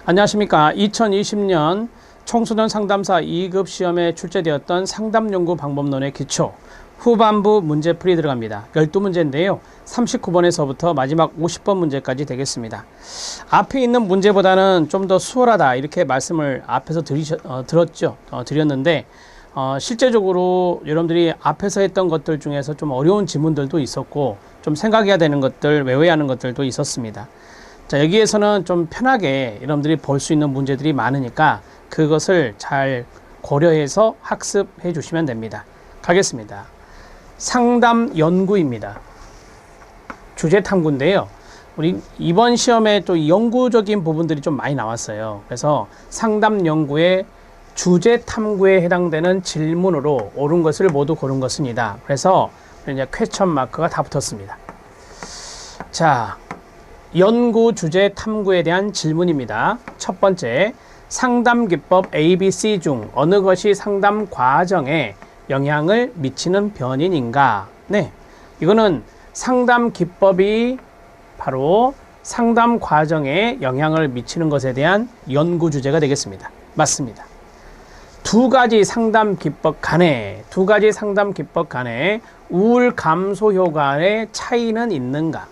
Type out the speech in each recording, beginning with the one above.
안녕하십니까. 2020년 청소년 상담사 2급 시험에 출제되었던 상담연구 방법론의 기초 후반부 문제풀이 들어갑니다. 12문제인데요. 39번에서부터 마지막 50번 문제까지 되겠습니다. 앞에 있는 문제보다는 좀 더 수월하다 이렇게 말씀을 앞에서 드렸는데 실제적으로 여러분들이 앞에서 했던 것들 중에서 좀 어려운 지문들도 있었고 좀 생각해야 되는 것들, 외워야 하는 것들도 있었습니다. 자, 여기에서는 좀 편하게 여러분들이 볼 수 있는 문제들이 많으니까 그것을 잘 고려해서 학습해 주시면 됩니다. 가겠습니다. 상담 연구입니다. 주제 탐구인데요. 우리 이번 시험에 또 연구적인 부분들이 좀 많이 나왔어요. 그래서 상담 연구의 주제 탐구에 해당되는 질문으로 옳은 것을 모두 고른 것입니다. 그래서 이제 퀘스천 마크가 다 붙었습니다. 자, 연구 주제 탐구에 대한 질문입니다. 첫 번째, 상담 기법 ABC 중 어느 것이 상담 과정에 영향을 미치는 변인인가? 네, 이거는 상담 기법이 바로 상담 과정에 영향을 미치는 것에 대한 연구 주제가 되겠습니다. 맞습니다. 두 가지 상담 기법 간에 우울 감소 효과의 차이는 있는가?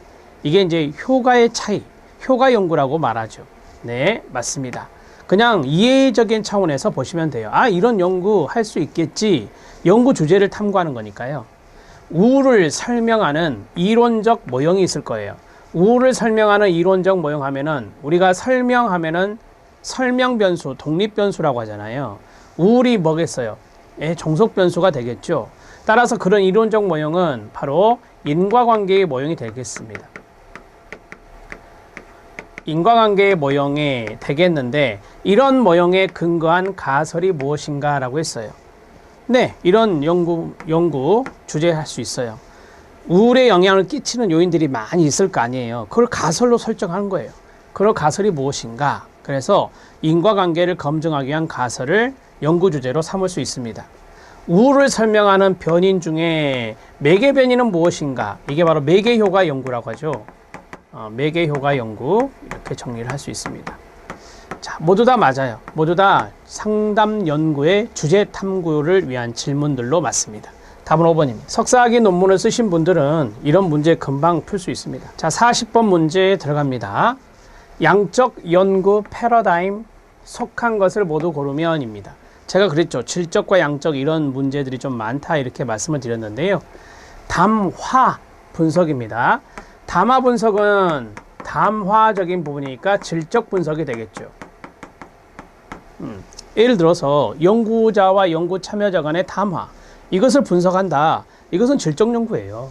이게 이제 효과의 차이, 효과 연구라고 말하죠. 네, 맞습니다. 그냥 이해적인 차원에서 보시면 돼요. 아, 이런 연구 할 수 있겠지. 연구 주제를 탐구하는 거니까요. 우울을 설명하는 이론적 모형이 있을 거예요. 우울을 설명하는 이론적 모형 하면은 우리가 설명하면은 설명 변수, 독립 변수라고 하잖아요. 우울이 뭐겠어요? 예, 종속 변수가 되겠죠. 따라서 그런 이론적 모형은 바로 인과관계의 모형이 되겠습니다. 인과관계의 모형이 되겠는데 이런 모형에 근거한 가설이 무엇인가 라고 했어요. 네, 이런 연구 주제할 수 있어요. 우울에 영향을 끼치는 요인들이 많이 있을 거 아니에요. 그걸 가설로 설정하는 거예요. 그런 가설이 무엇인가? 그래서 인과관계를 검증하기 위한 가설을 연구 주제로 삼을 수 있습니다. 우울을 설명하는 변인 중에 매개 변인은 무엇인가? 이게 바로 매개 효과 연구라고 하죠. 매개 효과 연구 이렇게 정리를 할 수 있습니다. 자, 모두 다 맞아요. 모두 다 상담 연구의 주제 탐구를 위한 질문들로 맞습니다. 답은 5번입니다. 석사학위 논문을 쓰신 분들은 이런 문제 금방 풀 수 있습니다. 자, 40번 문제에 들어갑니다. 양적 연구 패러다임 속한 것을 모두 고르면입니다. 제가 그랬죠. 질적과 양적 이런 문제들이 좀 많다 이렇게 말씀을 드렸는데요. 담화 분석입니다. 담화 분석은 담화적인 부분이니까 질적 분석이 되겠죠. 예를 들어서 연구자와 연구 참여자 간의 담화, 이것을 분석한다. 이것은 질적 연구예요.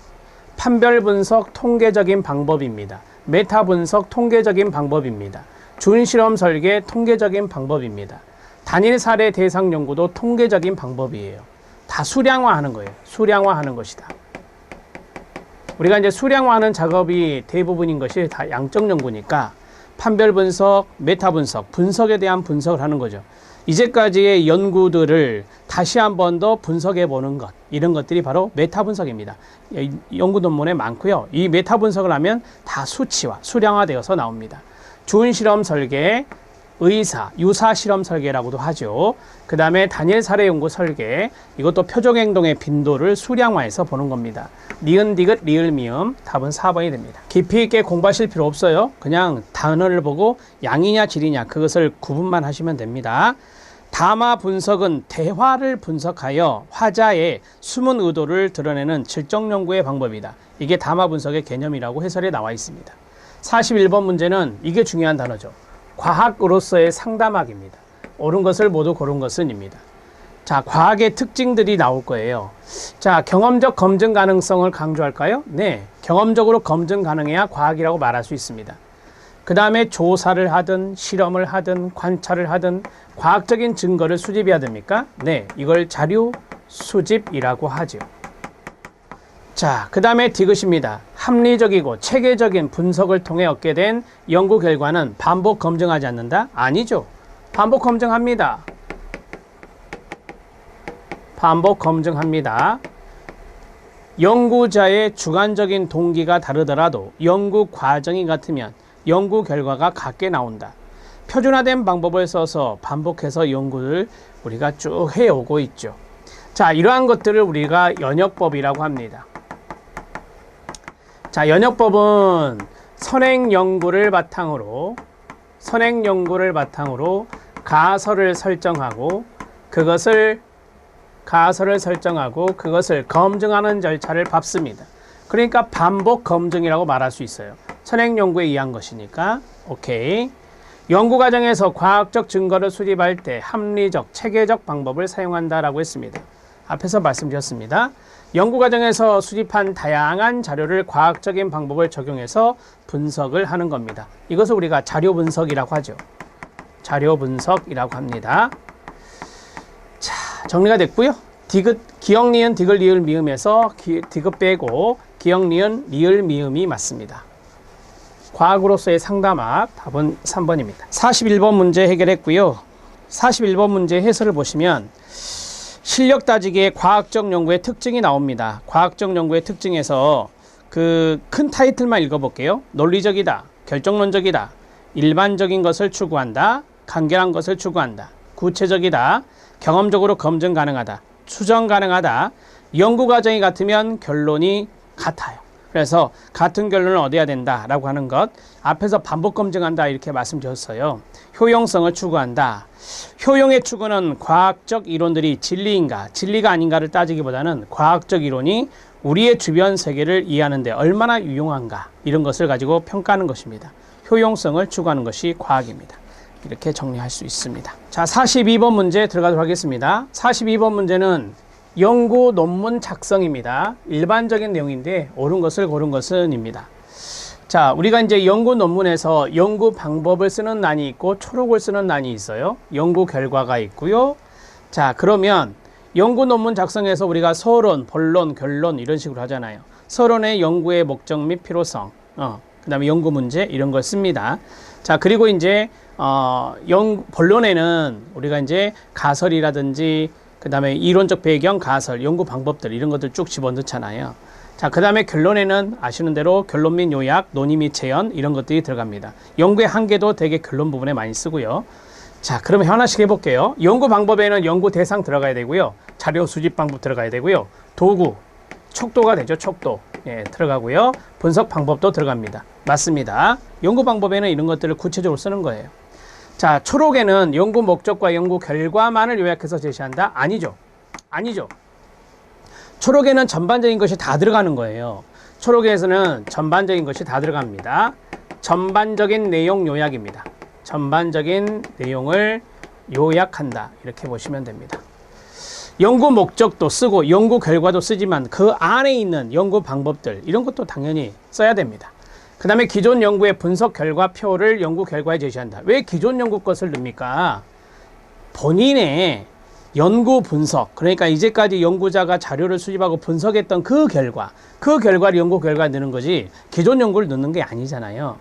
판별 분석 통계적인 방법입니다. 메타 분석 통계적인 방법입니다. 준실험 설계 통계적인 방법입니다. 단일 사례 대상 연구도 통계적인 방법이에요. 다 수량화하는 거예요. 수량화하는 것이다. 우리가 이제 수량화하는 작업이 대부분인 것이 다 양적 연구니까 판별 분석, 메타 분석, 분석에 대한 분석을 하는 거죠. 이제까지의 연구들을 다시 한 번 더 분석해 보는 것, 이런 것들이 바로 메타 분석입니다. 연구 논문에 많고요. 이 메타 분석을 하면 다 수치화, 수량화되어서 나옵니다. 준실험 설계, 의사, 유사 실험 설계라고도 하죠. 그 다음에 단일 사례 연구 설계, 이것도 표적 행동의 빈도를 수량화해서 보는 겁니다. 니은, 디귿, 리을, 미음, 답은 4번이 됩니다. 깊이 있게 공부하실 필요 없어요. 그냥 단어를 보고 양이냐 질이냐 그것을 구분만 하시면 됩니다. 담화 분석은 대화를 분석하여 화자의 숨은 의도를 드러내는 질적 연구의 방법이다. 이게 담화 분석의 개념이라고 해설에 나와 있습니다. 41번 문제는 이게 중요한 단어죠. 과학으로서의 상담학입니다. 옳은 것을 모두 고른 것은입니다. 자, 과학의 특징들이 나올 거예요. 자, 경험적 검증 가능성을 강조할까요? 네, 경험적으로 검증 가능해야 과학이라고 말할 수 있습니다. 그 다음에 조사를 하든 실험을 하든 관찰을 하든 과학적인 증거를 수집해야 됩니까? 네, 이걸 자료 수집이라고 하죠. 자, 그 다음에 디귿입니다. 합리적이고 체계적인 분석을 통해 얻게 된 연구 결과는 반복 검증하지 않는다? 아니죠. 반복 검증합니다. 반복 검증합니다. 연구자의 주관적인 동기가 다르더라도 연구 과정이 같으면 연구 결과가 같게 나온다. 표준화된 방법을 써서 반복해서 연구를 우리가 쭉 해오고 있죠. 자, 이러한 것들을 우리가 연역법이라고 합니다. 자, 연역법은 선행 연구를 바탕으로 가설을 설정하고 그것을 검증하는 절차를 밟습니다. 그러니까 반복 검증이라고 말할 수 있어요. 선행 연구에 의한 것이니까. 오케이. 연구 과정에서 과학적 증거를 수립할 때 합리적, 체계적 방법을 사용한다라고 했습니다. 앞에서 말씀드렸습니다. 연구 과정에서 수집한 다양한 자료를 과학적인 방법을 적용해서 분석을 하는 겁니다. 이것을 우리가 자료 분석이라고 하죠. 자료 분석이라고 합니다. 자, 정리가 됐고요. 기역, 니은, 디귿, 리을, 미음에서 디귿 빼고 기역, 니은, 리을, 미음이 맞습니다. 과학으로서의 상담학 답은 3번입니다. 41번 문제 해결했고요. 41번 문제 해설을 보시면 실력 따지기의 과학적 연구의 특징이 나옵니다. 과학적 연구의 특징에서 그 큰 타이틀만 읽어볼게요. 논리적이다, 결정론적이다, 일반적인 것을 추구한다, 간결한 것을 추구한다, 구체적이다, 경험적으로 검증 가능하다, 추정 가능하다, 연구 과정이 같으면 결론이 같아요. 그래서 같은 결론을 얻어야 된다라고 하는 것, 앞에서 반복 검증한다 이렇게 말씀드렸어요. 효용성을 추구한다. 효용의 추구는 과학적 이론들이 진리인가 진리가 아닌가를 따지기보다는 과학적 이론이 우리의 주변 세계를 이해하는 데 얼마나 유용한가 이런 것을 가지고 평가하는 것입니다. 효용성을 추구하는 것이 과학입니다. 이렇게 정리할 수 있습니다. 자, 42번 문제 들어가도록 하겠습니다. 42번 문제는 연구 논문 작성입니다. 일반적인 내용인데 옳은 것을 고른 것은입니다. 자, 우리가 이제 연구 논문에서 연구 방법을 쓰는 난이 있고 초록을 쓰는 난이 있어요. 연구 결과가 있고요. 자, 그러면 연구 논문 작성에서 우리가 서론, 본론, 결론 이런 식으로 하잖아요. 서론의 연구의 목적 및 필요성, 그 다음에 연구 문제 이런 걸 씁니다. 자, 그리고 이제 본론에는 우리가 이제 가설이라든지 그 다음에 이론적 배경, 가설, 연구 방법들 이런 것들 쭉 집어넣잖아요. 자, 그 다음에 결론에는 아시는 대로 결론 및 요약, 논의 및 재현 이런 것들이 들어갑니다. 연구의 한계도 되게 결론 부분에 많이 쓰고요. 자, 그러면 하나씩 해볼게요. 연구 방법에는 연구 대상 들어가야 되고요. 자료 수집 방법 들어가야 되고요. 도구, 촉도가 되죠. 촉도. 예, 들어가고요. 분석 방법도 들어갑니다. 맞습니다. 연구 방법에는 이런 것들을 구체적으로 쓰는 거예요. 자, 초록에는 연구 목적과 연구 결과만을 요약해서 제시한다? 아니죠. 아니죠. 초록에는 전반적인 것이 다 들어가는 거예요. 초록에서는 전반적인 것이 다 들어갑니다. 전반적인 내용 요약입니다. 전반적인 내용을 요약한다. 이렇게 보시면 됩니다. 연구 목적도 쓰고 연구 결과도 쓰지만 그 안에 있는 연구 방법들 이런 것도 당연히 써야 됩니다. 그 다음에 기존 연구의 분석 결과표를 연구 결과에 제시한다. 왜 기존 연구 것을 넣습니까? 본인의 연구 분석, 그러니까 이제까지 연구자가 자료를 수집하고 분석했던 그 결과를 연구 결과에 넣는 거지 기존 연구를 넣는 게 아니잖아요.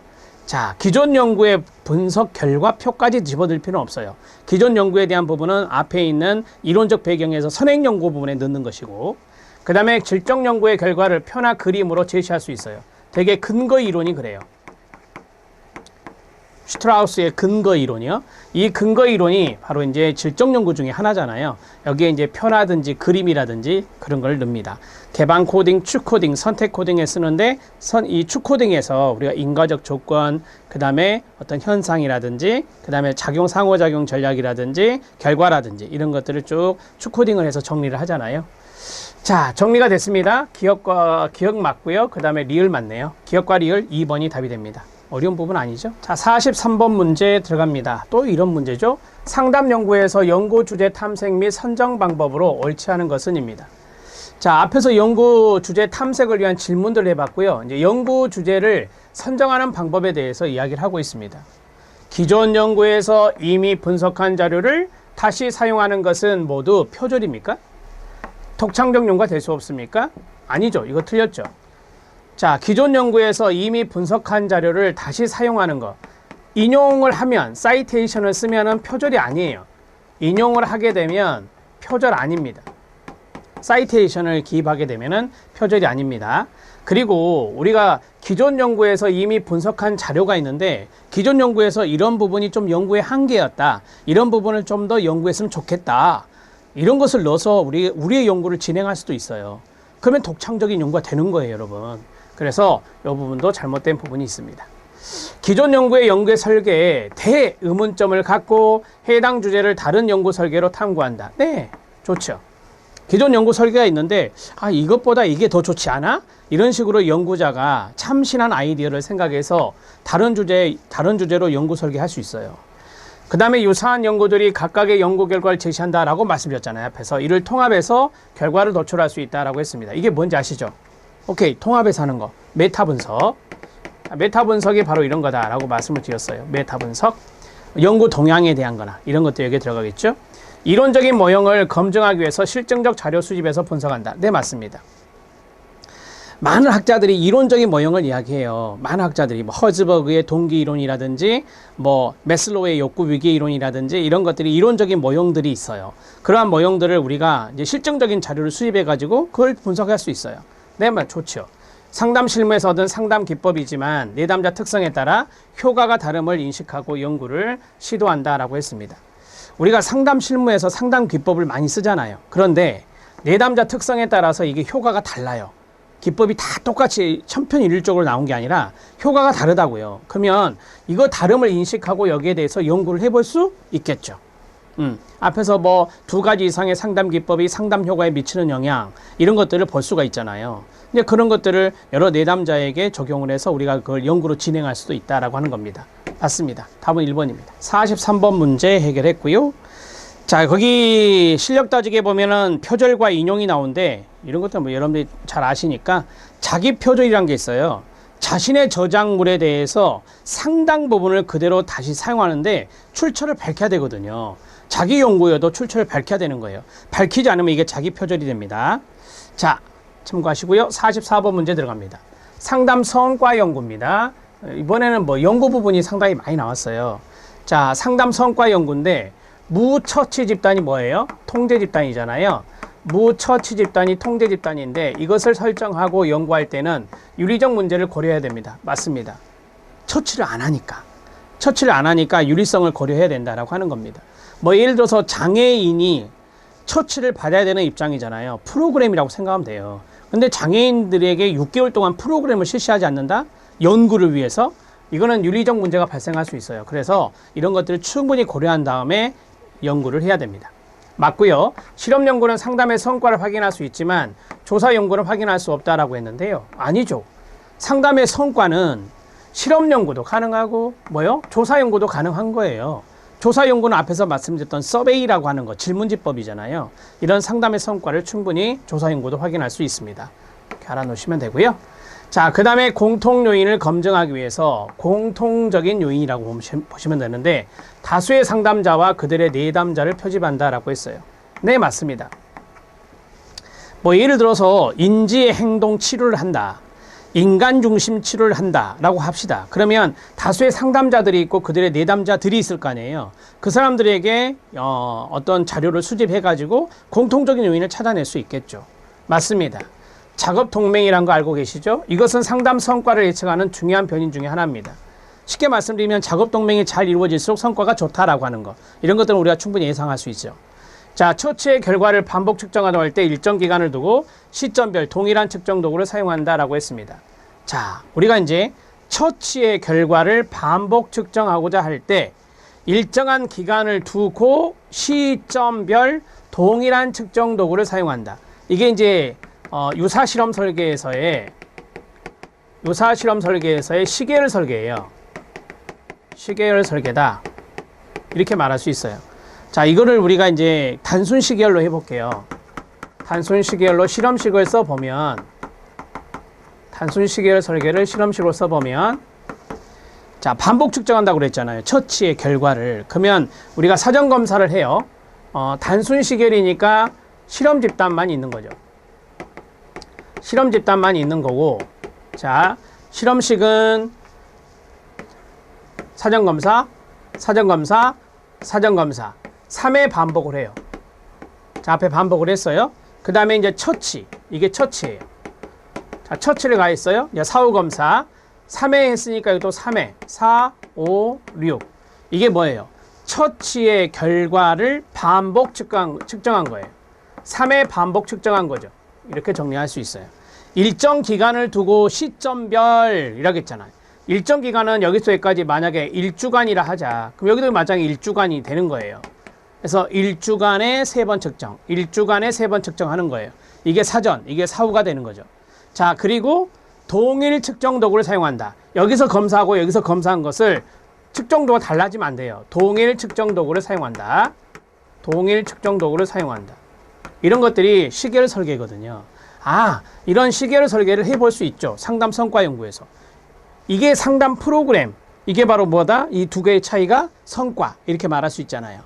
자, 기존 연구의 분석 결과표까지 집어들 필요는 없어요. 기존 연구에 대한 부분은 앞에 있는 이론적 배경에서 선행 연구 부분에 넣는 것이고, 그 다음에 질적 연구의 결과를 표나 그림으로 제시할 수 있어요. 되게 근거 이론이 그래요. 슈트라우스의 근거 이론이요. 이 근거 이론이 바로 이제 질적 연구 중에 하나잖아요. 여기에 이제 표라든지 그림이라든지 그런 걸 넣습니다. 개방 코딩, 추 코딩, 선택 코딩에 쓰는데 이 추 코딩에서 우리가 인과적 조건, 그 다음에 어떤 현상이라든지, 그 다음에 작용 상호작용 전략이라든지 결과라든지 이런 것들을 쭉 추 코딩을 해서 정리를 하잖아요. 자, 정리가 됐습니다. 기억 맞고요. 그 다음에 리을 맞네요. 기억과 리을 2번이 답이 됩니다. 어려운 부분 아니죠? 자, 43번 문제 들어갑니다. 또 이런 문제죠. 상담 연구에서 연구 주제 탐색 및 선정 방법으로 옳지 않은 것은입니다. 자, 앞에서 연구 주제 탐색을 위한 질문들을 해봤고요. 이제 연구 주제를 선정하는 방법에 대해서 이야기를 하고 있습니다. 기존 연구에서 이미 분석한 자료를 다시 사용하는 것은 모두 표절입니까? 독창적 연구가 될 수 없습니까? 아니죠. 이거 틀렸죠. 자, 기존 연구에서 이미 분석한 자료를 다시 사용하는 것. 인용을 하면, 사이테이션을 쓰면은 표절이 아니에요. 인용을 하게 되면 표절 아닙니다. 사이테이션을 기입하게 되면은 표절이 아닙니다. 그리고 우리가 기존 연구에서 이미 분석한 자료가 있는데 기존 연구에서 이런 부분이 좀 연구의 한계였다. 이런 부분을 좀 더 연구했으면 좋겠다. 이런 것을 넣어서 우리의 연구를 진행할 수도 있어요. 그러면 독창적인 연구가 되는 거예요, 여러분. 그래서 이 부분도 잘못된 부분이 있습니다. 기존 연구의 연구 설계에 대의문점을 갖고 해당 주제를 다른 연구 설계로 탐구한다. 네, 좋죠. 기존 연구 설계가 있는데 이것보다 이게 더 좋지 않아? 이런 식으로 연구자가 참신한 아이디어를 생각해서 다른 주제로 연구 설계할 수 있어요. 그 다음에 유사한 연구들이 각각의 연구 결과를 제시한다라고 말씀드렸잖아요. 앞에서 이를 통합해서 결과를 도출할 수 있다라고 했습니다. 이게 뭔지 아시죠? 오케이, 통합해서 하는 거. 메타 분석. 메타 분석이 바로 이런 거다라고 말씀을 드렸어요. 메타 분석. 연구 동향에 대한 거나 이런 것도 여기에 들어가겠죠. 이론적인 모형을 검증하기 위해서 실증적 자료 수집해서 분석한다. 네, 맞습니다. 많은 학자들이 이론적인 모형을 이야기해요. 많은 학자들이 허즈버그의 동기 이론이라든지 메슬로우의 욕구 위기 이론이라든지 이런 것들이 이론적인 모형들이 있어요. 그러한 모형들을 우리가 이제 실증적인 자료를 수집해 가지고 그걸 분석할 수 있어요. 네, 좋죠. 상담 실무에서 얻은 상담 기법이지만 내담자 특성에 따라 효과가 다름을 인식하고 연구를 시도한다라고 했습니다. 우리가 상담 실무에서 상담 기법을 많이 쓰잖아요. 그런데 내담자 특성에 따라서 이게 효과가 달라요. 기법이 다 똑같이 천편일률적으로 나온 게 아니라 효과가 다르다고요. 그러면 이거 다름을 인식하고 여기에 대해서 연구를 해볼 수 있겠죠. 앞에서 두 가지 이상의 상담 기법이 상담 효과에 미치는 영향 이런 것들을 볼 수가 있잖아요. 이제 그런 것들을 여러 내담자에게 적용을 해서 우리가 그걸 연구로 진행할 수도 있다라고 하는 겁니다. 맞습니다. 답은 1번입니다. 43번 문제 해결했고요. 자, 거기 실력 따지게 보면은 표절과 인용이 나오는데 이런 것들은 여러분들이 잘 아시니까 자기 표절이란 게 있어요. 자신의 저작물에 대해서 상당 부분을 그대로 다시 사용하는데 출처를 밝혀야 되거든요. 자기 연구여도 출처를 밝혀야 되는 거예요. 밝히지 않으면 이게 자기 표절이 됩니다. 자, 참고하시고요. 44번 문제 들어갑니다. 상담 성과 연구입니다. 이번에는 연구 부분이 상당히 많이 나왔어요. 자, 상담 성과 연구인데 무처치 집단이 뭐예요? 통제 집단이잖아요. 무처치 집단이 통제 집단인데 이것을 설정하고 연구할 때는 윤리적 문제를 고려해야 됩니다. 맞습니다. 처치를 안 하니까 윤리성을 고려해야 된다라고 하는 겁니다. 예를 들어서 장애인이 처치를 받아야 되는 입장이잖아요. 프로그램이라고 생각하면 돼요. 근데 장애인들에게 6개월 동안 프로그램을 실시하지 않는다? 연구를 위해서? 이거는 윤리적 문제가 발생할 수 있어요. 그래서 이런 것들을 충분히 고려한 다음에 연구를 해야 됩니다. 맞고요. 실험 연구는 상담의 성과를 확인할 수 있지만 조사 연구는 확인할 수 없다라고 했는데요. 아니죠. 상담의 성과는 실험 연구도 가능하고 조사 연구도 가능한 거예요. 조사 연구는 앞에서 말씀드렸던 서베이라고 하는 거, 질문지법이잖아요. 이런 상담의 성과를 충분히 조사 연구도 확인할 수 있습니다. 이렇게 알아놓으시면 되고요. 자, 그 다음에 공통 요인을 검증하기 위해서 공통적인 요인이라고 보시면 되는데 다수의 상담자와 그들의 내담자를 표집한다라고 했어요. 네, 맞습니다. 예를 들어서 인지의 행동 치료를 한다. 인간 중심 치료를 한다라고 합시다. 그러면 다수의 상담자들이 있고 그들의 내담자들이 있을 거 아니에요. 그 사람들에게 어떤 자료를 수집해가지고 공통적인 요인을 찾아낼 수 있겠죠. 맞습니다. 작업 동맹이란 거 알고 계시죠? 이것은 상담 성과를 예측하는 중요한 변인 중에 하나입니다. 쉽게 말씀드리면 작업 동맹이 잘 이루어질수록 성과가 좋다라고 하는 거. 이런 것들은 우리가 충분히 예상할 수 있죠. 자, 처치의 결과를 반복 측정하려고 할 때 일정 기간을 두고 시점별 동일한 측정 도구를 사용한다라고 했습니다. 자, 우리가 이제 처치의 결과를 반복 측정하고자 할 때 일정한 기간을 두고 시점별 동일한 측정 도구를 사용한다. 이게 이제 유사실험 설계에서의 시계열 설계예요. 시계열 설계다. 이렇게 말할 수 있어요. 자, 이거를 우리가 이제 단순 시계열로 해볼게요. 단순 시계열로 실험식을 써보면, 단순 시계열 설계를 실험식으로 써보면, 자, 반복 측정한다고 그랬잖아요. 처치의 결과를. 그러면 우리가 사전 검사를 해요. 단순 시계열이니까 실험 집단만 있는 거죠. 실험 집단만 있는 거고, 자, 실험식은 사전 검사, 사전 검사, 사전 검사. 3회 반복을 해요. 자, 앞에 반복을 했어요. 그 다음에 이제 처치. 이게 처치예요. 자, 처치를 가했어요. 이제 사후검사. 3회 했으니까 이것도 3회. 4, 5, 6. 이게 뭐예요? 처치의 결과를 반복 측정한 거예요. 3회 반복 측정한 거죠. 이렇게 정리할 수 있어요. 일정 기간을 두고 시점별 이라고 했잖아요. 일정 기간은 여기서 여기까지 만약에 1주간이라 하자. 그럼 여기도 마찬가지 1주간이 되는 거예요. 그래서 1주간에 3번 측정, 1주간에 3번 측정하는 거예요. 이게 사전, 이게 사후가 되는 거죠. 자, 그리고 동일 측정 도구를 사용한다. 여기서 검사하고 여기서 검사한 것을 측정도가 달라지면 안 돼요. 동일 측정 도구를 사용한다. 동일 측정 도구를 사용한다. 이런 것들이 시계열 설계거든요. 아, 이런 시계열 설계를 해볼 수 있죠. 상담 성과 연구에서. 이게 상담 프로그램. 이게 바로 뭐다? 이 두 개의 차이가 성과. 이렇게 말할 수 있잖아요.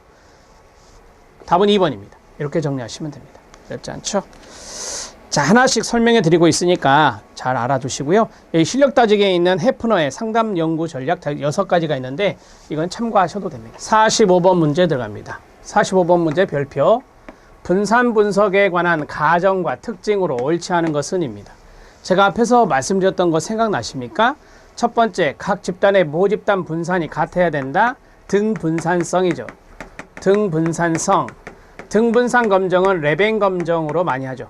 답은 2번입니다. 이렇게 정리하시면 됩니다. 어렵지 않죠? 자, 하나씩 설명해 드리고 있으니까 잘 알아두시고요. 여기 실력 따지기에 있는 해프너의 상담 연구 전략 6가지가 있는데 이건 참고하셔도 됩니다. 45번 문제 들어갑니다. 45번 문제 별표. 분산 분석에 관한 가정과 특징으로 옳지 않은 것은입니다. 제가 앞에서 말씀드렸던 거 생각나십니까? 첫 번째, 각 집단의 모집단 분산이 같아야 된다. 등분산성이죠. 등분산성. 등분산 검정은 레벤 검정으로 많이 하죠.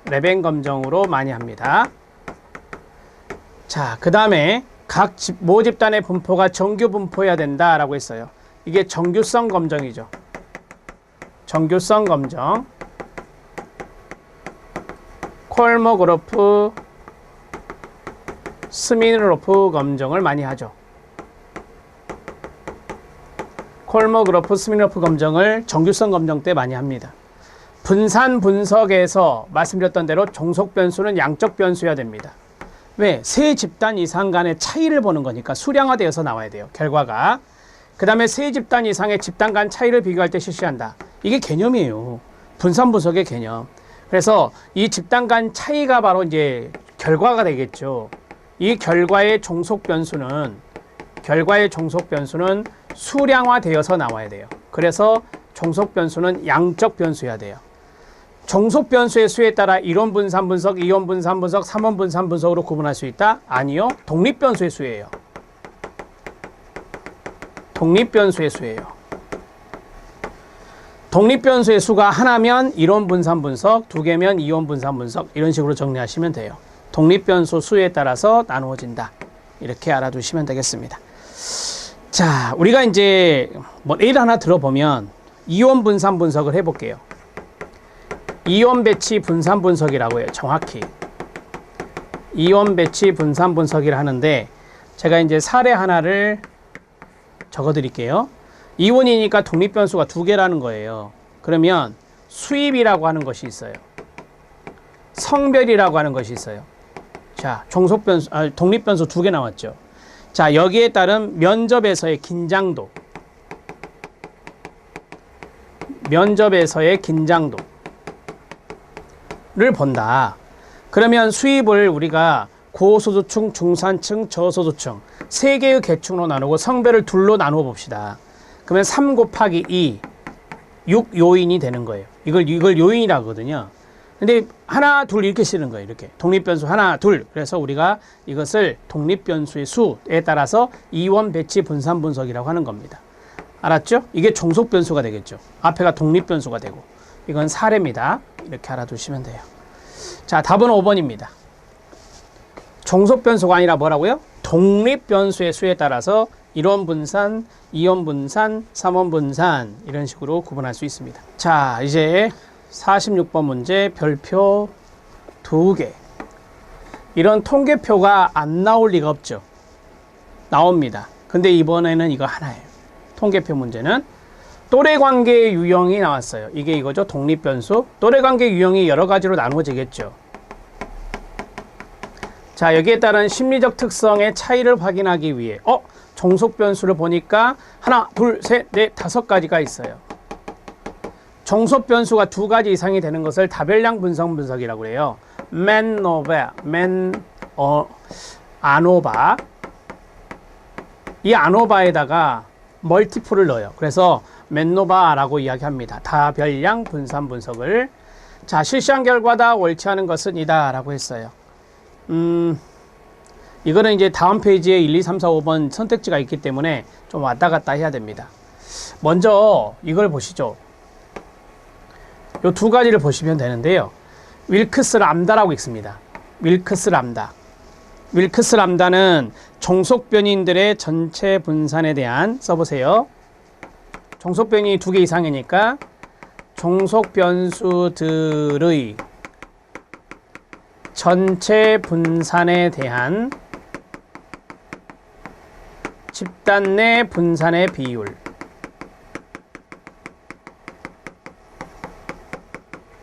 레벤 검정으로 많이 합니다. 자, 그 다음에 각 모집단의 분포가 정규 분포해야 된다라고 했어요. 이게 정규성 검정이죠. 정규성 검정. 콜모그로프, 스미노프 검정을 많이 하죠. 콜모그로프, 스미노프 검정을 정규성 검정 때 많이 합니다. 분산 분석에서 말씀드렸던 대로 종속 변수는 양적 변수여야 됩니다. 왜? 세 집단 이상 간의 차이를 보는 거니까 수량화되어서 나와야 돼요. 결과가. 그 다음에 세 집단 이상의 집단 간 차이를 비교할 때 실시한다. 이게 개념이에요. 분산 분석의 개념. 그래서 이 집단 간 차이가 바로 이제 결과가 되겠죠. 이 결과의 종속 변수는 수량화되어서 나와야 돼요. 그래서 종속 변수는 양적 변수여야 돼요. 종속 변수의 수에 따라 이론 분산 분석, 이론 분산 분석, 3원 분산 분석으로 구분할 수 있다? 아니요. 독립 변수의 수예요. 독립 변수의 수예요. 독립 변수의 수가 하나면 이론 분산 분석, 2개면 이론 분산 분석 이런 식으로 정리하시면 돼요. 독립 변수 수에 따라서 나누어진다. 이렇게 알아두시면 되겠습니다. 자, 우리가 이제 뭐 예를 하나 들어보면 이온 분산 분석을 해볼게요. 이온 배치 분산 분석이라고 해요. 정확히. 이온 배치 분산 분석이라 하는데 제가 이제 사례 하나를 적어 드릴게요. 이온이니까 독립 변수가 2개라는 거예요. 그러면 수입이라고 하는 것이 있어요. 성별이라고 하는 것이 있어요. 자, 종속 변수, 독립 변수 2개 나왔죠. 자, 여기에 따른 면접에서의 긴장도. 면접에서의 긴장도를 본다. 그러면 수입을 우리가 고소득층, 중산층, 저소득층 3개의 계층으로 나누고 성별을 2로 나누어 봅시다. 그러면 3 곱하기 2, 6 요인이 되는 거예요. 이걸 요인이라고 하거든요. 근데 하나, 둘 이렇게 쓰는 거예요. 이렇게. 독립변수 하나, 둘. 그래서 우리가 이것을 독립변수의 수에 따라서 이원 배치 분산 분석이라고 하는 겁니다. 알았죠? 이게 종속변수가 되겠죠. 앞에가 독립변수가 되고. 이건 사례입니다. 이렇게 알아두시면 돼요. 자, 답은 5번입니다. 종속변수가 아니라 뭐라고요? 독립변수의 수에 따라서 1원 분산, 2원 분산, 3원 분산 이런 식으로 구분할 수 있습니다. 자, 이제 46번 문제 별표 2개. 이런 통계표가 안 나올 리가 없죠. 나옵니다. 근데 이번에는 이거 하나예요. 통계표 문제는 또래관계 유형이 나왔어요. 이게 이거죠. 독립변수. 또래관계 유형이 여러 가지로 나누어지겠죠. 자, 여기에 따른 심리적 특성의 차이를 확인하기 위해 종속변수를 보니까 하나, 둘, 셋, 넷, 5가지가 있어요. 종속변수가 2가지 이상이 되는 것을 다별량 분석이라고 해요. 아노바. 이 아노바에다가 멀티플을 넣어요. 그래서 맨노바라고 이야기합니다. 다별량 분산 분석을. 자, 실시한 결과다 옳지 않은 것은 이다 라고 했어요. 이거는 이제 다음 페이지에 1, 2, 3, 4, 5번 선택지가 있기 때문에 좀 왔다 갔다 해야 됩니다. 먼저 이걸 보시죠. 요 두 가지를 보시면 되는데요. 윌크스 람다라고 있습니다. 윌크스 람다. 윌크스 람다는 종속 변인들의 전체 분산에 대한, 써보세요. 종속 변인이 2개 이상이니까 종속 변수들의 전체 분산에 대한 집단 내 분산의 비율.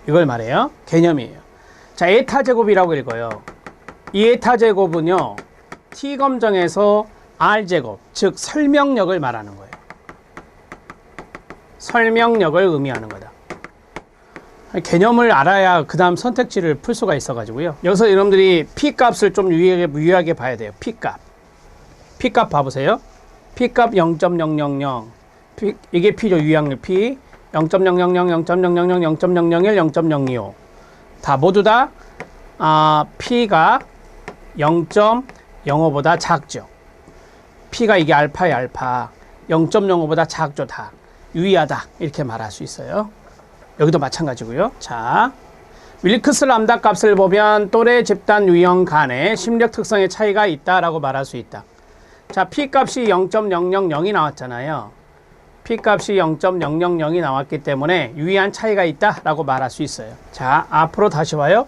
이걸 말해요. 개념이에요. 자, 에타 제곱이라고 읽어요. 이 에타 제곱은요, t 검정에서 r 제곱, 즉 설명력을 말하는 거예요. 설명력을 의미하는 거다. 개념을 알아야 그 다음 선택지를 풀 수가 있어가지고요. 여기서 여러분들이 p 값을 좀 유의하게 봐야 돼요. p 값. p 값 봐보세요. p 값 0.000, 이게 p죠. 유의확률 p. 0.000, 0.000, 0.001, 0.025. 다 모두 다 p가 0.05보다 작죠. p가 이게 알파에 알파. 0.05보다 작죠. 다. 유의하다. 이렇게 말할 수 있어요. 여기도 마찬가지고요. 자, 윌크스 람다 값을 보면 또래 집단 유형 간의 심력 특성의 차이가 있다라고 말할 수 있다. 자, p 값이 0.000이 나왔잖아요. p 값이 0.000이 나왔기 때문에 유의한 차이가 있다라고 말할 수 있어요. 자, 앞으로 다시 와요.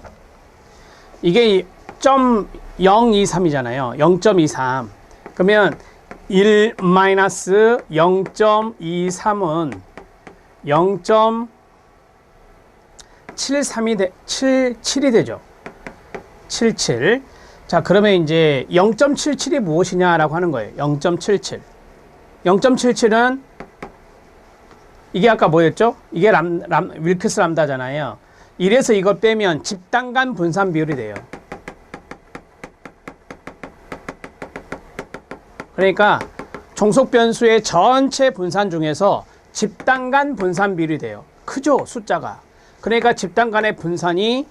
이게 0.023이잖아요. 0.23. 그러면 1-0.23은 0.77이 되죠. 77. 자, 그러면 이제 0.77이 무엇이냐라고 하는 거예요. 0.77. 0.77은 이게 아까 뭐였죠? 이게 윌크스 람다잖아요. 이래서 이거 빼면 집단 간 분산 비율이 돼요. 그러니까 종속 변수의 전체 분산 중에서 집단 간 분산 비율이 돼요. 크죠? 숫자가. 그러니까 집단 간의 분산이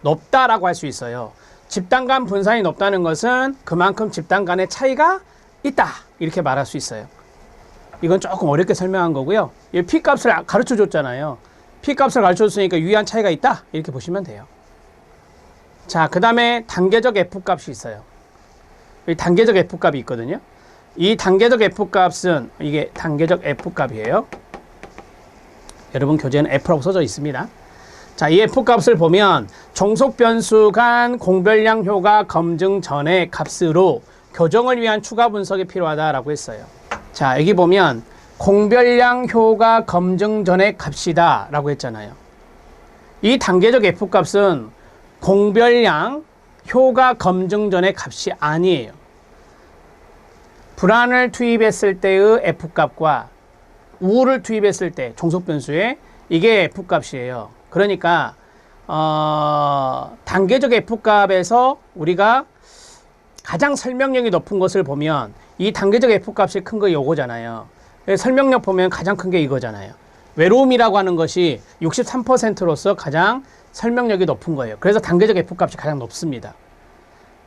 높다라고 할 수 있어요. 집단 간 분산이 높다는 것은 그만큼 집단 간의 차이가 있다. 이렇게 말할 수 있어요. 이건 조금 어렵게 설명한 거고요. 이 p 값을 가르쳐 줬잖아요. p 값을 가르쳐 줬으니까 유의한 차이가 있다. 이렇게 보시면 돼요. 자, 그 다음에 단계적 f 값이 있어요. 이 단계적 f 값이 있거든요. 이 단계적 f 값은 이게 단계적 f 값이에요. 여러분 교재에는 f라고 써져 있습니다. 자, 이 f 값을 보면 종속 변수 간 공별량 효과 검증 전의 값으로 교정을 위한 추가 분석이 필요하다라고 했어요. 자, 여기 보면 공별량 효과 검증 전의 값이다 라고 했잖아요. 이 단계적 f 값은 공별량 효과 검증 전의 값이 아니에요. 불안을 투입했을 때의 f 값과 우를 투입했을 때 종속 변수에 이게 f 값이에요. 그러니까 단계적 f 값에서 우리가 가장 설명력이 높은 것을 보면 이 단계적 f 값이 큰 거 요거잖아요. 설명력 보면 가장 큰 게 이거잖아요. 외로움이라고 하는 것이 63%로서 가장 설명력이 높은 거예요. 그래서 단계적 f 값이 가장 높습니다.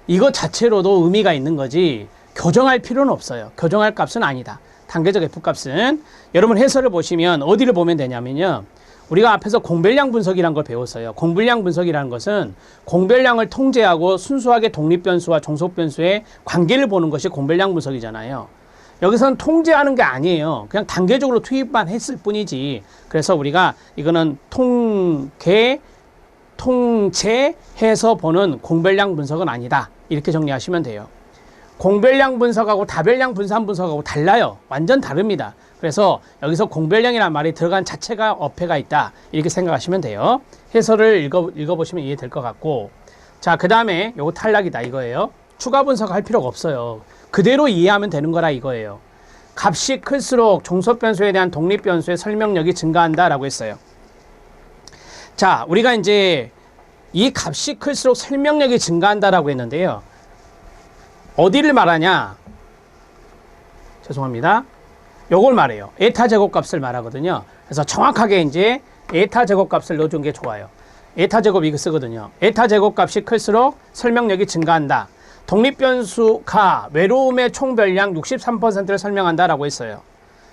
이것 자체로도 의미가 있는 거지 교정할 필요는 없어요. 교정할 값은 아니다. 단계적 f 값은 여러분 해설을 보시면 어디를 보면 되냐면요. 우리가 앞에서 공별량 분석이라는 걸 배웠어요. 공별량 분석이라는 것은 공별량을 통제하고 순수하게 독립변수와 종속변수의 관계를 보는 것이 공별량 분석이잖아요. 여기서는 통제하는 게 아니에요. 그냥 단계적으로 투입만 했을 뿐이지. 그래서 우리가 이거는 통제해서 보는 공별량 분석은 아니다. 이렇게 정리하시면 돼요. 공별량 분석하고 다별량 분산 분석하고 달라요. 완전 다릅니다. 그래서 여기서 공별량이라는 말이 들어간 자체가 어폐가 있다. 이렇게 생각하시면 돼요. 해설을 읽어보시면 이해될 것 같고. 자, 그 다음에 요거 탈락이다 이거예요. 추가 분석할 필요가 없어요. 그대로 이해하면 되는 거라 이거예요. 값이 클수록 종속 변수에 대한 독립 변수의 설명력이 증가한다라고 했어요. 자, 우리가 이제 이 값이 클수록 설명력이 증가한다라고 했는데요. 어디를 말하냐? 죄송합니다. 요걸 말해요. 에타 제곱 값을 말하거든요. 그래서 정확하게 이제 에타 제곱값을 넣어준 게 좋아요. 에타 제곱 이거 쓰거든요. 에타 제곱값이 클수록 설명력이 증가한다. 독립변수가 외로움의 총별량 63%를 설명한다라고 했어요.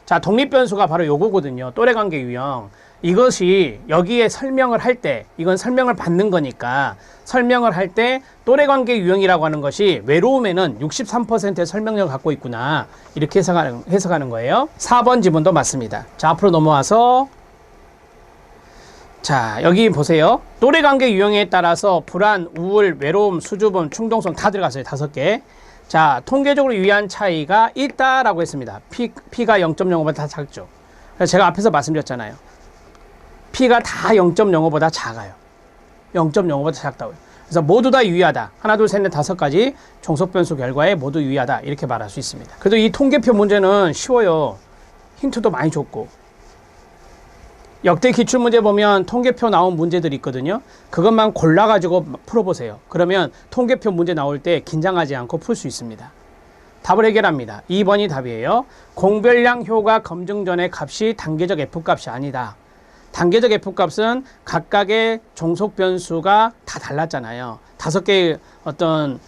자, 독립변수가 바로 요거거든요. 또래관계 유형. 이것이 여기에 설명을 할 때, 이건 설명을 받는 거니까 설명을 할 때 또래관계 유형이라고 하는 것이 외로움에는 63%의 설명력을 갖고 있구나. 이렇게 해석하는 거예요. 4번 지문도 맞습니다. 자, 앞으로 넘어와서 자, 여기 보세요. 또래관계 유형에 따라서 불안, 우울, 외로움, 수줍음, 충동성 다 들어갔어요. 5개. 자, 통계적으로 유의한 차이가 있다라고 했습니다. P가 0.05보다 다 작죠. 그래서 제가 앞에서 말씀드렸잖아요. P가 다 0.05보다 작아요. 0.05보다 작다고요. 그래서 모두 다 유의하다. 하나, 둘, 셋, 넷, 5가지 종속변수 결과에 모두 유의하다. 이렇게 말할 수 있습니다. 그래도 이 통계표 문제는 쉬워요. 힌트도 많이 줬고. 역대 기출문제 보면 통계표 나온 문제들이 있거든요. 그것만 골라가지고 풀어보세요. 그러면 통계표 문제 나올 때 긴장하지 않고 풀 수 있습니다. 답을 해결합니다. 2번이 답이에요. 공별량 효과 검증 전의 값이 단계적 F값이 아니다. 단계적 F값은 각각의 종속 변수가 다 달랐잖아요. 5개의 어떤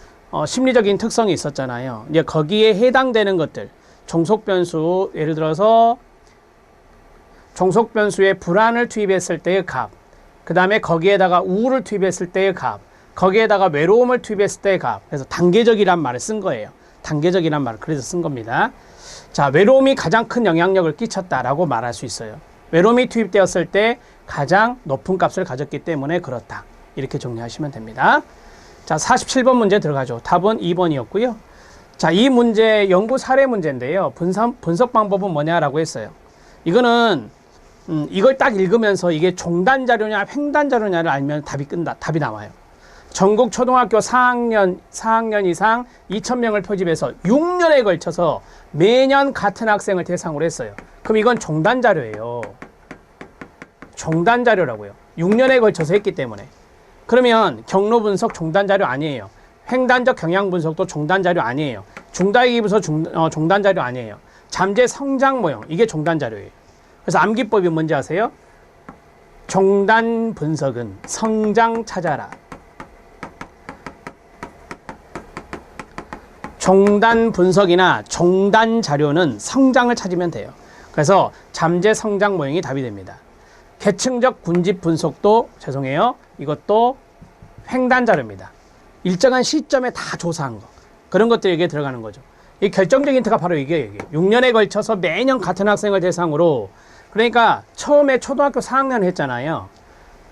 심리적인 특성이 있었잖아요. 이제 거기에 해당되는 것들, 종속 변수, 예를 들어서 종속 변수에 불안을 투입했을 때의 값, 그 다음에 거기에다가 우울을 투입했을 때의 값, 거기에다가 외로움을 투입했을 때의 값. 그래서 단계적이란 말을 쓴 거예요. 단계적이란 말을 그래서 쓴 겁니다. 자, 외로움이 가장 큰 영향력을 끼쳤다라고 말할 수 있어요. 외로움이 투입되었을 때 가장 높은 값을 가졌기 때문에 그렇다. 이렇게 정리하시면 됩니다. 자, 47번 문제 들어가죠. 답은 2번이었고요. 자, 이 문제 연구 사례 문제인데요. 분석 방법은 뭐냐라고 했어요. 이거는 이걸 딱 읽으면서 이게 종단 자료냐 횡단 자료냐를 알면 답이 나와요. 전국 초등학교 4학년 이상 2,000명을 표집해서 6년에 걸쳐서 매년 같은 학생을 대상으로 했어요. 그럼 이건 종단 자료예요. 종단 자료라고요. 6년에 걸쳐서 했기 때문에. 그러면 경로 분석 종단 자료 아니에요. 횡단적 경향 분석도 종단 자료 아니에요. 중다이기 분석 종단 자료 아니에요. 잠재 성장 모형 이게 종단 자료예요. 그래서 암기법이 뭔지 아세요? 종단 분석은 성장 찾아라. 종단 분석이나 종단 자료는 성장을 찾으면 돼요. 그래서 잠재 성장 모형이 답이 됩니다. 계층적 군집 분석도 죄송해요. 이것도 횡단 자료입니다. 일정한 시점에 다 조사한 거. 그런 것들이 여기에 들어가는 거죠. 이 결정적인 힌트가 바로 이게 6년에 걸쳐서 매년 같은 학생을 대상으로 그러니까 처음에 초등학교 4학년 했잖아요.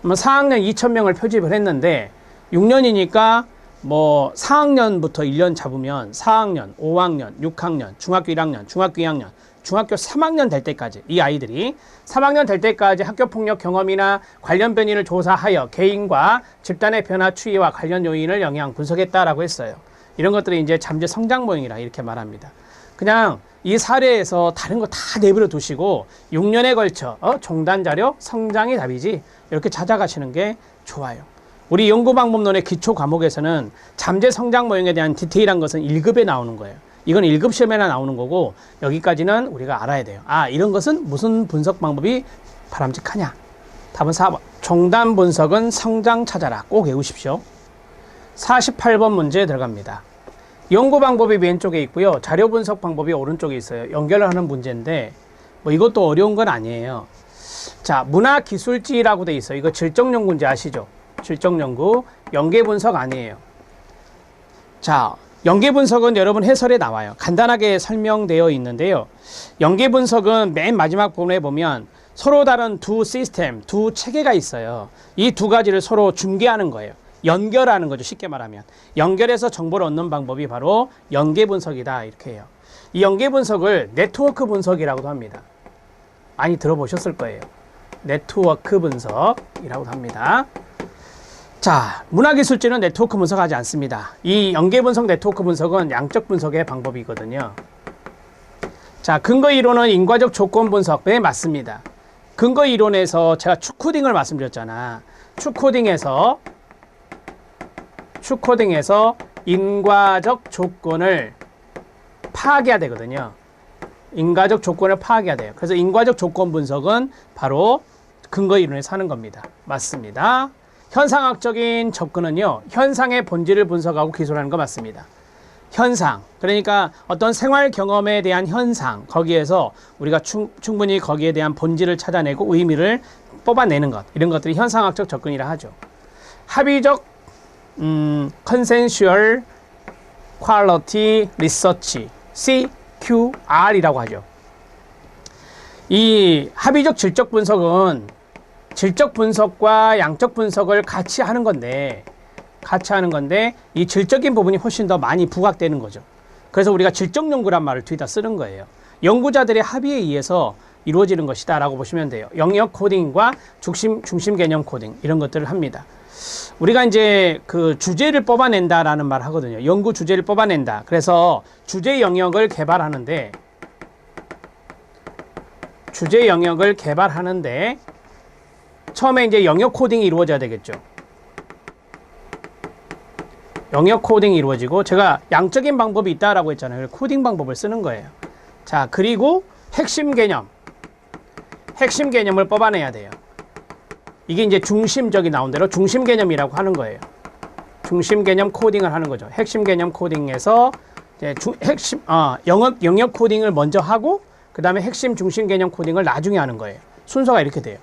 4학년 2,000명을 표집을 했는데 6년이니까 뭐 4학년부터 1년 잡으면 4학년, 5학년, 6학년, 중학교 1학년, 중학교 2학년, 중학교 3학년 될 때까지 이 아이들이 3학년 될 때까지 학교폭력 경험이나 관련 변이를 조사하여 개인과 집단의 변화 추이와 관련 요인을 영향 분석했다라고 했어요. 이런 것들이 이제 잠재 성장 모형이라 이렇게 말합니다. 그냥 이 사례에서 다른 거 다 내버려 두시고 6년에 걸쳐 종단 자료 성장이 답이지 이렇게 찾아가시는 게 좋아요. 우리 연구방법론의 기초 과목에서는 잠재 성장 모형에 대한 디테일한 것은 1급에 나오는 거예요. 이건 1급 시험에나 나오는 거고 여기까지는 우리가 알아야 돼요. 아, 이런 것은 무슨 분석 방법이 바람직하냐. 답은 4번. 종단 분석은 성장 찾아라. 꼭 외우십시오. 48번 문제 들어갑니다. 연구 방법이 왼쪽에 있고요. 자료 분석 방법이 오른쪽에 있어요. 연결을 하는 문제인데 뭐 이것도 어려운 건 아니에요. 자, 문화기술지라고 돼 있어요. 이거 질적연구인지 아시죠? 질적연구. 연계분석 아니에요. 자, 연계분석은 여러분 해설에 나와요. 간단하게 설명되어 있는데요. 연계분석은 맨 마지막 부분에 보면 서로 다른 두 시스템, 두 체계가 있어요. 이 두 가지를 서로 중개하는 거예요. 연결하는 거죠. 쉽게 말하면. 연결해서 정보를 얻는 방법이 바로 연계분석이다. 이렇게 해요. 이 연계분석을 네트워크 분석이라고도 합니다. 많이 들어보셨을 거예요. 네트워크 분석이라고도 합니다. 자, 문화기술지는 네트워크 분석하지 않습니다. 이 연계분석 네트워크 분석은 양적 분석의 방법이거든요. 자, 근거이론은 인과적 조건 분석. 네, 맞습니다. 근거이론에서 제가 추코딩을 말씀드렸잖아. 추코딩에서 인과적 조건을 파악해야 되거든요. 인과적 조건을 파악해야 돼요. 그래서 인과적 조건 분석은 바로 근거 이론에서 하는 겁니다. 맞습니다. 현상학적인 접근은요, 현상의 본질을 분석하고 기술하는 거 맞습니다. 현상, 그러니까 어떤 생활 경험에 대한 현상, 거기에서 우리가 충분히 거기에 대한 본질을 찾아내고 의미를 뽑아내는 것, 이런 것들이 현상학적 접근이라 하죠. 합의적 컨센슈얼 퀄리티 리서치 CQR이라고 하죠. 이 합의적 질적 분석은 질적 분석과 양적 분석을 같이 하는 건데 이 질적인 부분이 훨씬 더 많이 부각되는 거죠. 그래서 우리가 질적 연구란 말을 뒤에다 쓰는 거예요. 연구자들의 합의에 의해서 이루어지는 것이다 라고 보시면 돼요. 영역 코딩과 중심 개념 코딩, 이런 것들을 합니다. 우리가 이제 그 주제를 뽑아낸다라는 말을 하거든요. 연구 주제를 뽑아낸다. 그래서 주제 영역을 개발하는데 처음에 이제 영역 코딩이 이루어져야 되겠죠. 영역 코딩이 이루어지고, 제가 양적인 방법이 있다라고 했잖아요. 코딩 방법을 쓰는 거예요. 자, 그리고 핵심 개념을 뽑아내야 돼요. 이게 이제 중심적이 나온 대로 중심 개념이라고 하는 거예요. 중심 개념 코딩을 하는 거죠. 핵심 개념 코딩에서 이제 영역 코딩을 먼저 하고, 그 다음에 핵심 중심 개념 코딩을 나중에 하는 거예요. 순서가 이렇게 돼요.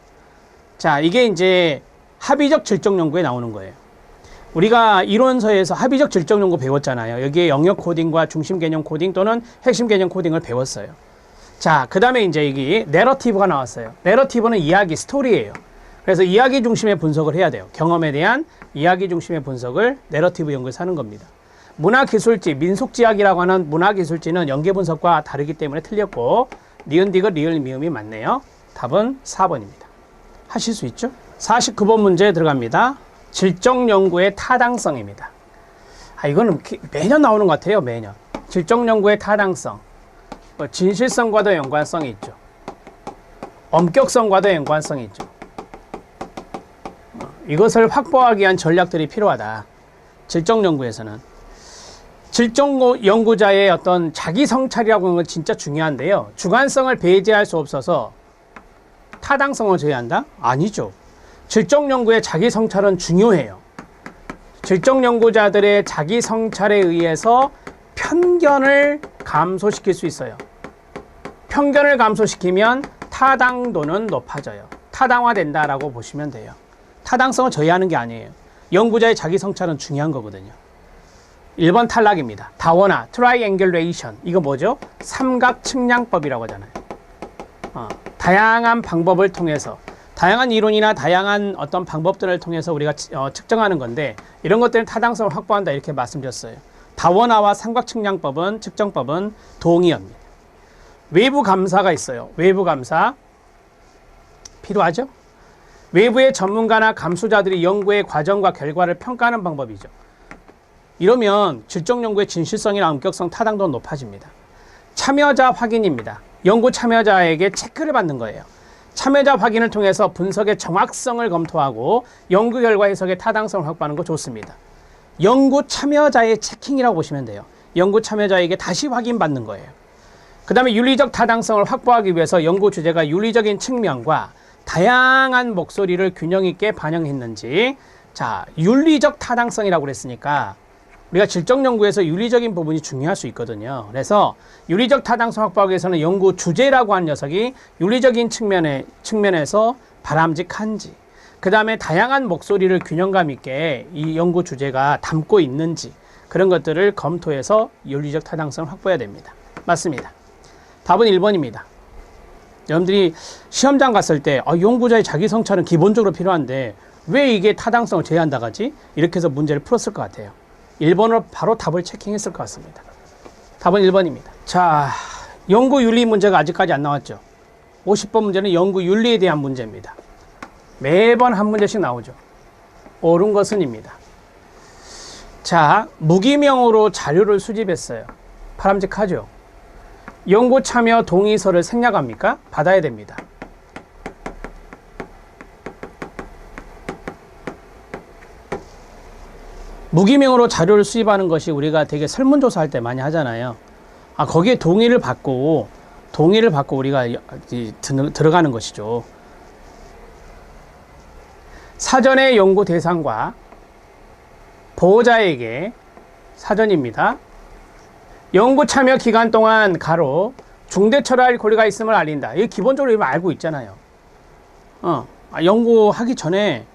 자, 이게 이제 합의적 질적 연구에 나오는 거예요. 우리가 이론서에서 합의적 질적 연구 배웠잖아요. 여기에 영역 코딩과 중심 개념 코딩 또는 핵심 개념 코딩을 배웠어요. 자, 그 다음에 이제 여기 내러티브가 나왔어요. 내러티브는 이야기, 스토리예요. 그래서 이야기 중심의 분석을 해야 돼요. 경험에 대한 이야기 중심의 분석을 내러티브 연구에서 하는 겁니다. 문화기술지, 민속지학이라고 하는 문화기술지는 연계 분석과 다르기 때문에 틀렸고, 니은, 디귿, 리을, 미음이 맞네요. 답은 4번입니다. 하실 수 있죠? 49번 문제 들어갑니다. 질적 연구의 타당성입니다. 이거는 매년 나오는 것 같아요. 매년. 질적 연구의 타당성. 진실성과도 연관성이 있죠. 엄격성과도 연관성이 있죠. 이것을 확보하기 위한 전략들이 필요하다. 질적 연구에서는. 질적 연구자의 어떤 자기 성찰이라고 하는 건 진짜 중요한데요. 주관성을 배제할 수 없어서 타당성을 제외한다? 아니죠. 질적 연구의 자기 성찰은 중요해요. 질적 연구자들의 자기 성찰에 의해서 편견을 감소시킬 수 있어요. 편견을 감소시키면 타당도는 높아져요. 타당화된다라고 보시면 돼요. 타당성을 저해하는 게 아니에요. 연구자의 자기 성찰은 중요한 거거든요. 1번 탈락입니다. 다원화, 트라이앵귤레이션. 이거 뭐죠? 삼각 측량법이라고 하잖아요. 다양한 방법을 통해서, 다양한 이론이나 다양한 어떤 방법들을 통해서 우리가 측정하는 건데, 이런 것들은 타당성을 확보한다 이렇게 말씀드렸어요. 다원화와 삼각 측량법은, 측정법은 동의어입니다. 외부 감사가 있어요. 외부 감사 필요하죠? 외부의 전문가나 감수자들이 연구의 과정과 결과를 평가하는 방법이죠. 이러면 질적 연구의 진실성이나 엄격성, 타당도는 높아집니다. 참여자 확인입니다. 연구 참여자에게 체크를 받는 거예요. 참여자 확인을 통해서 분석의 정확성을 검토하고 연구 결과 해석의 타당성을 확보하는 거 좋습니다. 연구 참여자의 체킹이라고 보시면 돼요. 연구 참여자에게 다시 확인받는 거예요. 그 다음에 윤리적 타당성을 확보하기 위해서 연구 주제가 윤리적인 측면과 다양한 목소리를 균형 있게 반영했는지. 자, 윤리적 타당성이라고 그랬으니까 우리가 질적 연구에서 윤리적인 부분이 중요할 수 있거든요. 그래서 윤리적 타당성 확보하기 위해서는 연구 주제라고 하는 녀석이 윤리적인 측면에서 바람직한지, 그 다음에 다양한 목소리를 균형감 있게 이 연구 주제가 담고 있는지, 그런 것들을 검토해서 윤리적 타당성을 확보해야 됩니다. 맞습니다. 답은 1번입니다. 여러분들이 시험장 갔을 때 연구자의 자기 성찰은 기본적으로 필요한데 왜 이게 타당성을 제외한다고 하지? 이렇게 해서 문제를 풀었을 것 같아요. 1번으로 바로 답을 체킹했을 것 같습니다. 답은 1번입니다. 자, 연구 윤리 문제가 아직까지 안 나왔죠. 50번 문제는 연구 윤리에 대한 문제입니다. 매번 한 문제씩 나오죠. 옳은 것은입니다. 자, 무기명으로 자료를 수집했어요. 바람직하죠. 연구 참여 동의서를 생략합니까? 받아야 됩니다. 무기명으로 자료를 수집하는 것이 우리가 되게 설문조사할 때 많이 하잖아요. 거기에 동의를 받고 우리가 들어가는 것이죠. 사전의 연구 대상과 보호자에게 사전입니다. 연구 참여 기간 동안 가로 중대철알 고리가 있음을 알린다. 이게 기본적으로 이거 알고 있잖아요. 연구하기 전에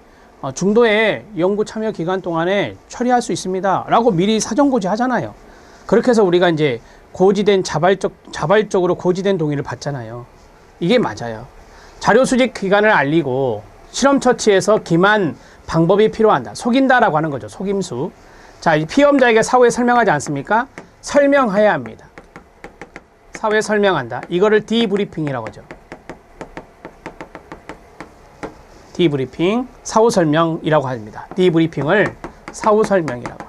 중도에 연구 참여 기간 동안에 처리할 수 있습니다. 라고 미리 사전 고지하잖아요. 그렇게 해서 우리가 이제 고지된 자발적으로 고지된 동의를 받잖아요. 이게 맞아요. 자료 수집 기간을 알리고 실험 처치에서 김한 방법이 필요한다. 속인다라고 하는 거죠. 속임수. 자, 이 피험자에게 사후에 설명하지 않습니까? 설명해야 합니다. 사후에 설명한다. 이거를 디브리핑이라고 하죠. 디브리핑, 사후 설명이라고 합니다. 디브리핑을 사후 설명이라고.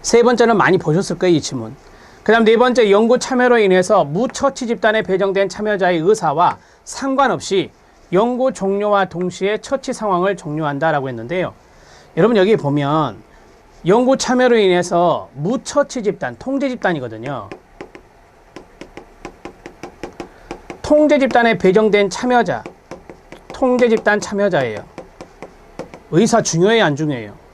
세 번째는 많이 보셨을 거예요, 이 지문. 그 다음 네 번째, 연구 참여로 인해서 무처치 집단에 배정된 참여자의 의사와 상관없이 연구 종료와 동시에 처치 상황을 종료한다라고 했는데요. 여러분 여기 보면 연구 참여로 인해서 무처치 집단, 통제 집단이거든요. 통제 집단에 배정된 참여자, 통제 집단 참여자예요. 의사 중요해요, 안 중요해요?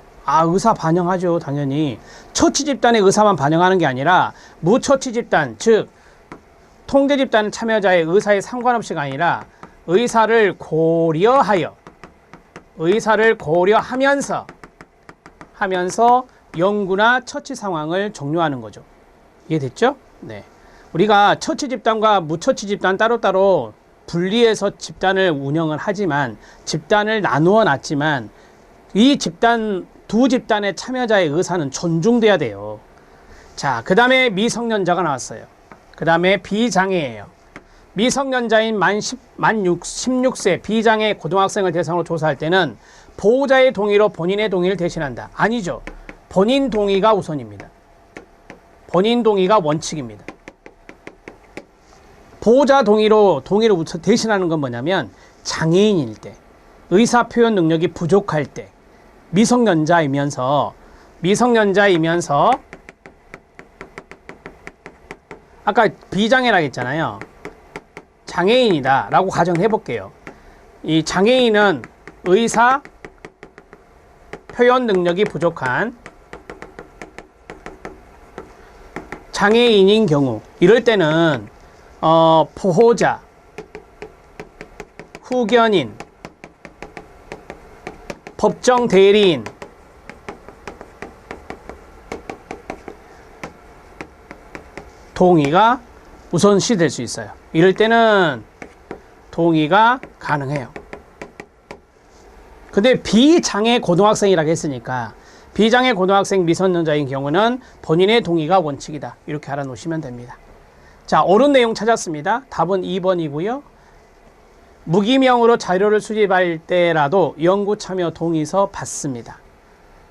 의사 반영하죠, 당연히. 처치 집단의 의사만 반영하는 게 아니라 무처치 집단, 즉 통제 집단 참여자의 의사에 상관없이가 아니라 의사를 고려하면서 연구나 처치 상황을 종료하는 거죠. 이해됐죠? 네. 우리가 처치 집단과 무처치 집단 따로따로 분리해서 집단을 운영을 하지만, 집단을 나누어 놨지만, 이 집단, 두 집단의 참여자의 의사는 존중돼야 돼요. 자, 그 다음에 미성년자가 나왔어요. 그 다음에 비장애예요. 미성년자인 만 16세 비장애 고등학생을 대상으로 조사할 때는 보호자의 동의로 본인의 동의를 대신한다. 아니죠. 본인 동의가 우선입니다. 본인 동의가 원칙입니다. 보호자 동의로 대신하는 건 뭐냐면 장애인일 때, 의사 표현 능력이 부족할 때, 미성년자이면서 아까 비장애라고 했잖아요. 장애인이다 라고 가정해 볼게요. 이 장애인은 의사 표현 능력이 부족한 장애인인 경우, 이럴 때는 보호자, 후견인, 법정 대리인, 동의가 우선시 될 수 있어요. 이럴 때는 동의가 가능해요. 근데 비장애 고등학생이라고 했으니까 비장애 고등학생 미성년자인 경우는 본인의 동의가 원칙이다. 이렇게 알아놓으시면 됩니다. 자, 옳은 내용 찾았습니다. 답은 2번이고요. 무기명으로 자료를 수집할 때라도 연구 참여 동의서 받습니다.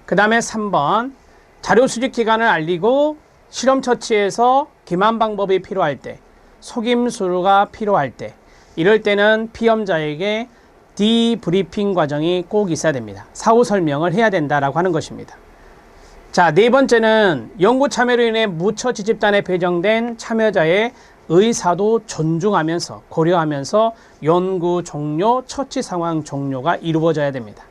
그 다음에 3번, 자료 수집 기간을 알리고 실험 처치에서 기만 방법이 필요할 때, 속임수가 필요할 때, 이럴 때는 피험자에게 디브리핑 과정이 꼭 있어야 됩니다. 사후 설명을 해야 된다라고 하는 것입니다. 자, 네 번째는 연구 참여로 인해 무처치 집단에 배정된 참여자의 의사도 존중하면서 고려하면서 연구 종료, 처치 상황 종료가 이루어져야 됩니다.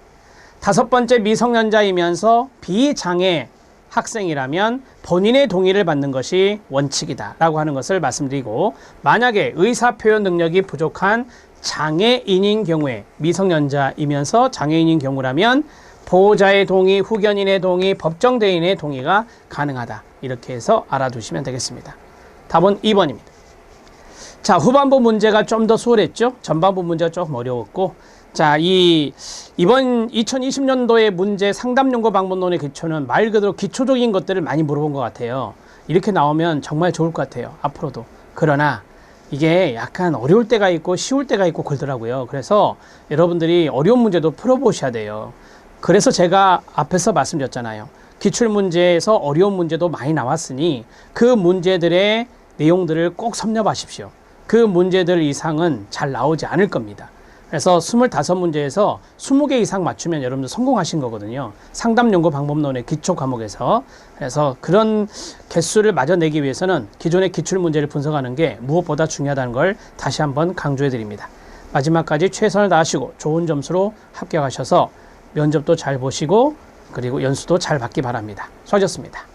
다섯 번째, 미성년자이면서 비장애 학생이라면 본인의 동의를 받는 것이 원칙이다 라고 하는 것을 말씀드리고, 만약에 의사 표현 능력이 부족한 장애인인 경우에, 미성년자이면서 장애인인 경우라면 보호자의 동의, 후견인의 동의, 법정 대리인의 동의가 가능하다. 이렇게 해서 알아두시면 되겠습니다. 답은 2번입니다. 자, 후반부 문제가 좀 더 수월했죠? 전반부 문제가 조금 어려웠고, 자, 이번 2020년도의 문제 상담 연구 방법론의 기초는 말 그대로 기초적인 것들을 많이 물어본 것 같아요. 이렇게 나오면 정말 좋을 것 같아요. 앞으로도. 그러나 이게 약간 어려울 때가 있고 쉬울 때가 있고 그러더라고요. 그래서 여러분들이 어려운 문제도 풀어보셔야 돼요. 그래서 제가 앞에서 말씀드렸잖아요. 기출문제에서 어려운 문제도 많이 나왔으니 그 문제들의 내용들을 꼭 섭렵하십시오. 그 문제들 이상은 잘 나오지 않을 겁니다. 그래서 25문제에서 20개 이상 맞추면 여러분들 성공하신 거거든요. 상담 연구 방법론의 기초 과목에서. 그래서 그런 개수를 맞아내기 위해서는 기존의 기출 문제를 분석하는 게 무엇보다 중요하다는 걸 다시 한번 강조해 드립니다. 마지막까지 최선을 다하시고 좋은 점수로 합격하셔서 면접도 잘 보시고 그리고 연수도 잘 받기 바랍니다. 수고하셨습니다.